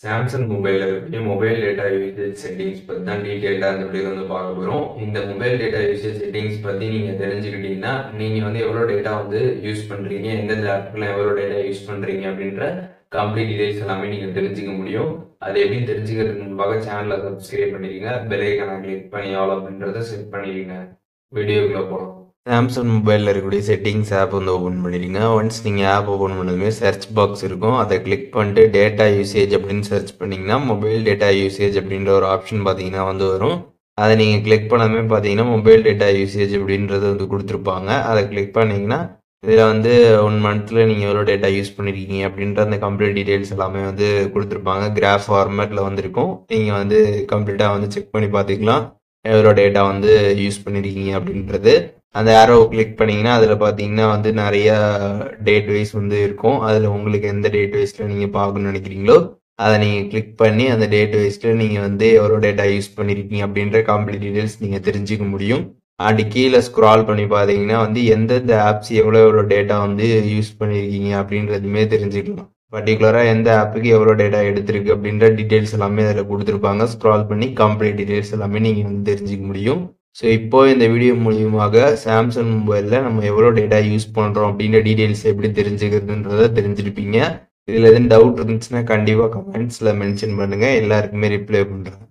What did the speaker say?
Samsung மொபைலில் இருக்கக்கூடிய mobile data usage settings பற்றி தான் டீட்டெயில்டாக இந்த வீடியோ வந்து பார்க்க போகிறோம். இந்த மொபைல் டேட்டா யூசேஜ் செட்டிங்ஸ் பற்றி நீங்கள் தெரிஞ்சுக்கிட்டீங்கன்னா நீங்கள் வந்து எவ்வளோ டேட்டா வந்து யூஸ் பண்ணுறீங்க, எந்தெந்த ஆப்லாம் எவ்வளோ டேட்டா யூஸ் பண்ணுறீங்க அப்படின்ற கம்ப்ளீட் டீடைல்ஸ் எல்லாமே நீங்கள் தெரிஞ்சுக்க முடியும். அது எப்படின்னு தெரிஞ்சுக்கிறதுக்கு முன்பாக சேனலை சப்ஸ்கிரைப் பண்ணிடுங்க, பெல் ஐக்கானை கிளிக் பண்ணி ஆல் அப்படின்றத செட் பண்ணிடுங்க. வீடியோக்குள்ளே போகலாம். சாம்சங் மொபைலில் இருக்கக்கூடிய செட்டிங்ஸ் ஆப் வந்து ஓப்பன் பண்ணிடுங்க. ஒன்ஸ் நீங்கள் ஆப் ஓப்பன் பண்ணதுமே சர்ச் பாக்ஸ் இருக்கும், அதை கிளிக் பண்ணிட்டு டேட்டா யூசேஜ் அப்படின்னு சர்ச் பண்ணிங்கன்னா மொபைல் டேட்டா யூசேஜ் அப்படின்ற ஒரு ஆப்ஷன் பார்த்தீங்கன்னா வந்து வரும். அதை நீங்கள் கிளிக் பண்ணாமே பார்த்தீங்கன்னா மொபைல் டேட்டா யூசேஜ் அப்படின்றது வந்து கொடுத்துருப்பாங்க. அதை கிளிக் பண்ணிங்கன்னா இதில் வந்து 1 மந்த்தில் நீங்கள் எவ்வளோ டேட்டா யூஸ் பண்ணியிருக்கீங்க அப்படின்ற அந்த கம்ப்ளீட் டீட்டெயில்ஸ் எல்லாமே வந்து கொடுத்துருப்பாங்க. கிராஃப் ஃபார்மேட்டில் வந்துருக்கும். நீங்கள் வந்து கம்ப்ளீட்டாக வந்து செக் பண்ணி பார்த்துக்கலாம் எவ்வளோ டேட்டா வந்து யூஸ் பண்ணியிருக்கீங்க அப்படின்றது. அந்த ஆரோவை கிளிக் பண்ணிங்கன்னா அதில் பார்த்தீங்கன்னா வந்து நிறைய டேட் வைஸ் வந்து இருக்கும். அதில் உங்களுக்கு எந்த டேட் வைஸில் நீங்கள் பார்க்கணும்னு நினைக்கிறீங்களோ அதை நீங்கள் கிளிக் பண்ணி அந்த டேட் வைஸில் நீங்கள் வந்து எவ்வளோ டேட்டா யூஸ் பண்ணியிருக்கீங்க அப்படின்ற கம்ப்ளீட் டீட்டெயில்ஸ் நீங்கள் தெரிஞ்சுக்க முடியும். அப்படி கீழே ஸ்க்ரால் பண்ணி பார்த்தீங்கன்னா வந்து எந்தெந்த ஆப்ஸ் எவ்வளோ டேட்டா வந்து யூஸ் பண்ணியிருக்கீங்க அப்படின்றதுமே தெரிஞ்சுக்கலாம். பர்டிகுலராக எந்த ஆப்புக்கு எவ்வளோ டேட்டா எடுத்திருக்கு அப்படின்ற டீட்டெயில்ஸ் எல்லாமே அதில் கொடுத்துருப்பாங்க. ஸ்க்ரால் பண்ணி கம்ப்ளீட் டீட்டெயில்ஸ் எல்லாமே நீங்கள் வந்து தெரிஞ்சுக்க முடியும். ஸோ இப்போ இந்த வீடியோ மூலியமாக சாம்சங் மொபைலில் நம்ம எவ்வளோ டேட்டா யூஸ் பண்ணுறோம் அப்படின்ற டீட்டெயில்ஸ் எப்படி தெரிஞ்சுக்கிறதுன்றதை தெரிஞ்சிருப்பீங்க. இதில் எதுவும் டவுட் இருந்துச்சுன்னா கண்டிப்பாக கமெண்ட்ஸில் மென்ஷன் பண்ணுங்கள், எல்லாருக்குமே ரிப்ளை பண்ணுறேன்.